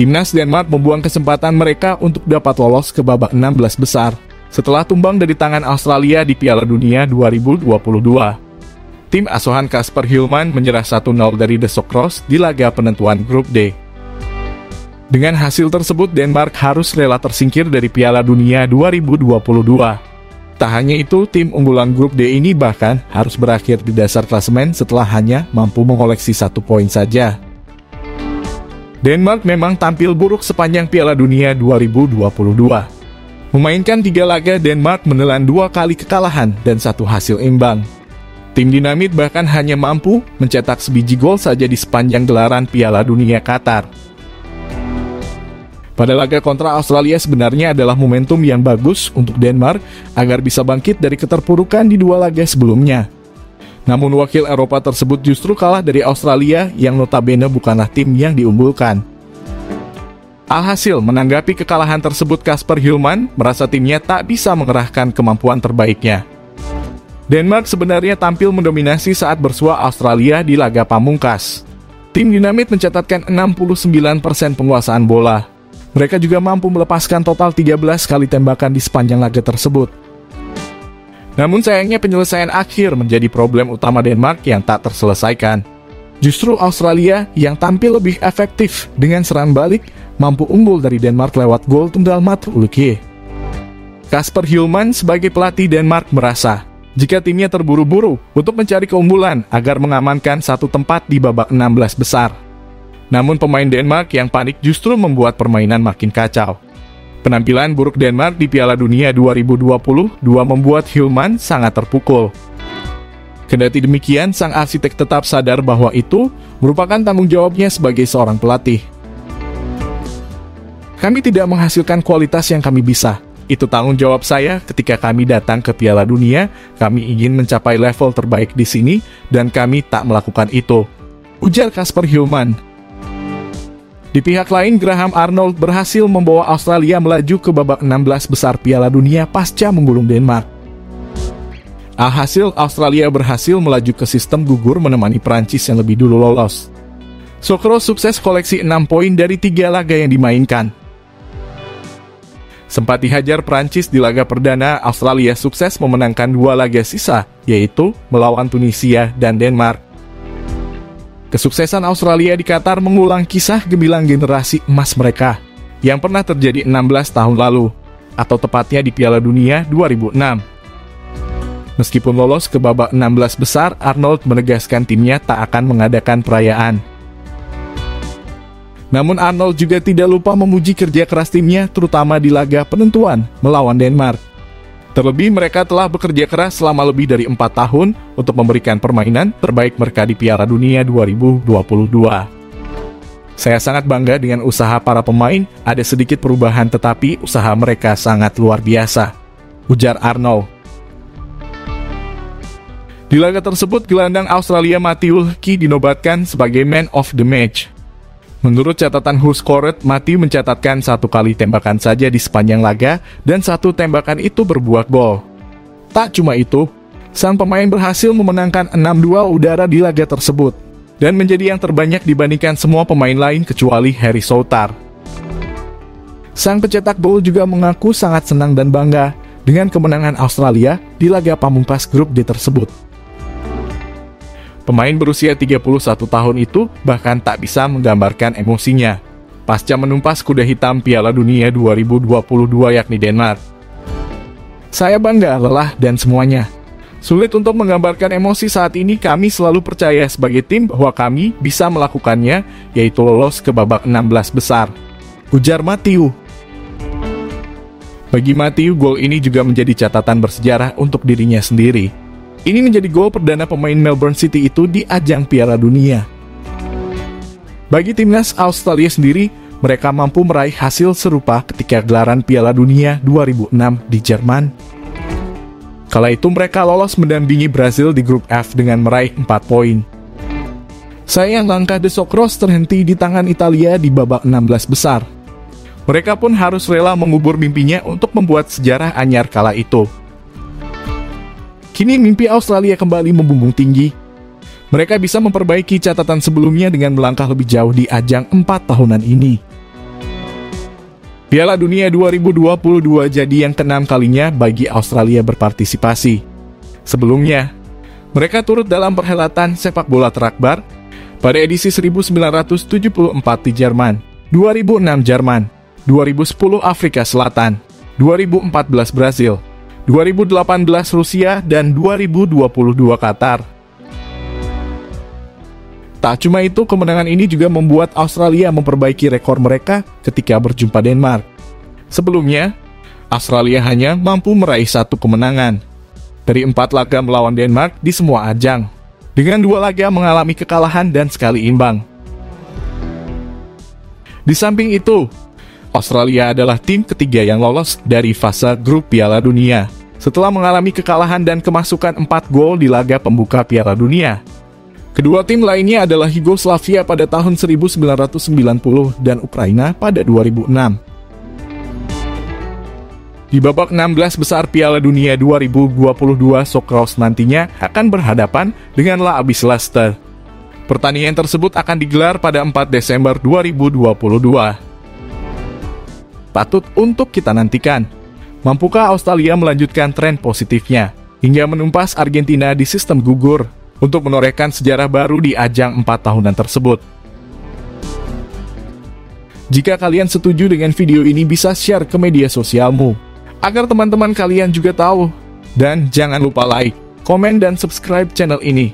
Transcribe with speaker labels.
Speaker 1: Timnas Denmark membuang kesempatan mereka untuk dapat lolos ke babak 16 besar setelah tumbang dari tangan Australia di Piala Dunia 2022. Tim asuhan Kasper Hjulmand menyerah 1-0 dari The Socceroos di laga penentuan grup D. Dengan hasil tersebut, Denmark harus rela tersingkir dari Piala Dunia 2022. Tak hanya itu, tim unggulan grup D ini bahkan harus berakhir di dasar klasemen setelah hanya mampu mengoleksi 1 poin saja. Denmark memang tampil buruk sepanjang Piala Dunia 2022. Memainkan 3 laga, Denmark menelan 2 kali kekalahan dan 1 hasil imbang. Tim Dinamit bahkan hanya mampu mencetak sebiji gol saja di sepanjang gelaran Piala Dunia Qatar. Pada laga kontra Australia sebenarnya adalah momentum yang bagus untuk Denmark agar bisa bangkit dari keterpurukan di 2 laga sebelumnya. Namun wakil Eropa tersebut justru kalah dari Australia yang notabene bukanlah tim yang diunggulkan. Alhasil, menanggapi kekalahan tersebut, Kasper Hjulmand merasa timnya tak bisa mengerahkan kemampuan terbaiknya. Denmark sebenarnya tampil mendominasi saat bersua Australia di laga pamungkas. Tim Dinamit mencatatkan 69% penguasaan bola. Mereka juga mampu melepaskan total 13 kali tembakan di sepanjang laga tersebut. Namun sayangnya penyelesaian akhir menjadi problem utama Denmark yang tak terselesaikan. Justru Australia yang tampil lebih efektif dengan serangan balik mampu unggul dari Denmark lewat gol tunggal Mats Olkje. Kasper Hjulmand sebagai pelatih Denmark merasa jika timnya terburu-buru untuk mencari keunggulan agar mengamankan 1 tempat di babak 16 besar. Namun pemain Denmark yang panik justru membuat permainan makin kacau. Penampilan buruk Denmark di Piala Dunia 2022 membuat Hjulmand sangat terpukul. Kendati demikian, sang arsitek tetap sadar bahwa itu merupakan tanggung jawabnya sebagai seorang pelatih. Kami tidak menghasilkan kualitas yang kami bisa. Itu tanggung jawab saya ketika kami datang ke Piala Dunia. Kami ingin mencapai level terbaik di sini dan kami tak melakukan itu, ujar Kasper Hjulmand. Di pihak lain, Graham Arnold berhasil membawa Australia melaju ke babak 16 besar Piala Dunia pasca menggulung Denmark. Alhasil, Australia berhasil melaju ke sistem gugur menemani Prancis yang lebih dulu lolos. Socceroos sukses koleksi 6 poin dari 3 laga yang dimainkan. Sempat dihajar Prancis di laga perdana, Australia sukses memenangkan 2 laga sisa, yaitu melawan Tunisia dan Denmark. Kesuksesan Australia di Qatar mengulang kisah gemilang generasi emas mereka yang pernah terjadi 16 tahun lalu, atau tepatnya di Piala Dunia 2006. Meskipun lolos ke babak 16 besar, Arnold menegaskan timnya tak akan mengadakan perayaan. Namun Arnold juga tidak lupa memuji kerja keras timnya, terutama di laga penentuan melawan Denmark. Terlebih mereka telah bekerja keras selama lebih dari 4 tahun untuk memberikan permainan terbaik mereka di Piala Dunia 2022. Saya sangat bangga dengan usaha para pemain, ada sedikit perubahan tetapi usaha mereka sangat luar biasa, ujar Arnold. Di laga tersebut, gelandang Australia Matthew Olkje dinobatkan sebagai Man of the Match. Menurut catatan WhoScored, Matthew mencatatkan 1 kali tembakan saja di sepanjang laga dan 1 tembakan itu berbuah gol. Tak cuma itu, sang pemain berhasil memenangkan 6 duel udara di laga tersebut dan menjadi yang terbanyak dibandingkan semua pemain lain kecuali Harry Souttar. Sang pencetak gol juga mengaku sangat senang dan bangga dengan kemenangan Australia di laga pamungkas grup D tersebut. Pemain berusia 31 tahun itu bahkan tak bisa menggambarkan emosinya pasca menumpas kuda hitam Piala Dunia 2022 yakni Denmark. Saya bangga, lelah, dan semuanya. Sulit untuk menggambarkan emosi saat ini. Kami selalu percaya sebagai tim bahwa kami bisa melakukannya, yaitu lolos ke babak 16 besar, ujar Matthew. Bagi Matthew, gol ini juga menjadi catatan bersejarah untuk dirinya sendiri. Ini menjadi gol perdana pemain Melbourne City itu di ajang Piala Dunia. Bagi timnas Australia sendiri, mereka mampu meraih hasil serupa ketika gelaran Piala Dunia 2006 di Jerman. Kala itu mereka lolos mendampingi Brazil di grup F dengan meraih 4 poin. Sayang langkah The Socceroos terhenti di tangan Italia di babak 16 besar. Mereka pun harus rela mengubur mimpinya untuk membuat sejarah anyar kala itu. Kini mimpi Australia kembali membumbung tinggi. Mereka bisa memperbaiki catatan sebelumnya dengan melangkah lebih jauh di ajang 4 tahunan ini. Piala Dunia 2022 jadi yang ke-6 kalinya bagi Australia berpartisipasi. Sebelumnya, mereka turut dalam perhelatan sepak bola terakbar pada edisi 1974 di Jerman, 2006 Jerman, 2010 Afrika Selatan, 2014 Brazil, 2018 Rusia, dan 2022 Qatar. Tak cuma itu, kemenangan ini juga membuat Australia memperbaiki rekor mereka ketika berjumpa Denmark. Sebelumnya, Australia hanya mampu meraih 1 kemenangan dari 4 laga melawan Denmark di semua ajang, dengan 2 laga mengalami kekalahan dan sekali imbang. Di samping itu, Australia adalah tim ketiga yang lolos dari fase grup Piala Dunia, setelah mengalami kekalahan dan kemasukan 4 gol di laga pembuka Piala Dunia. Kedua tim lainnya adalah Yugoslavia pada tahun 1990 dan Ukraina pada 2006. Di babak 16 besar Piala Dunia 2022, Socceroos nantinya akan berhadapan dengan La Abyss Leicester. Pertandingan tersebut akan digelar pada 4 Desember 2022. Patut untuk kita nantikan, mampukah Australia melanjutkan tren positifnya hingga menumpas Argentina di sistem gugur untuk menorehkan sejarah baru di ajang 4 tahunan tersebut? Jika kalian setuju dengan video ini, bisa share ke media sosialmu agar teman-teman kalian juga tahu. Dan jangan lupa like, komen, dan subscribe channel ini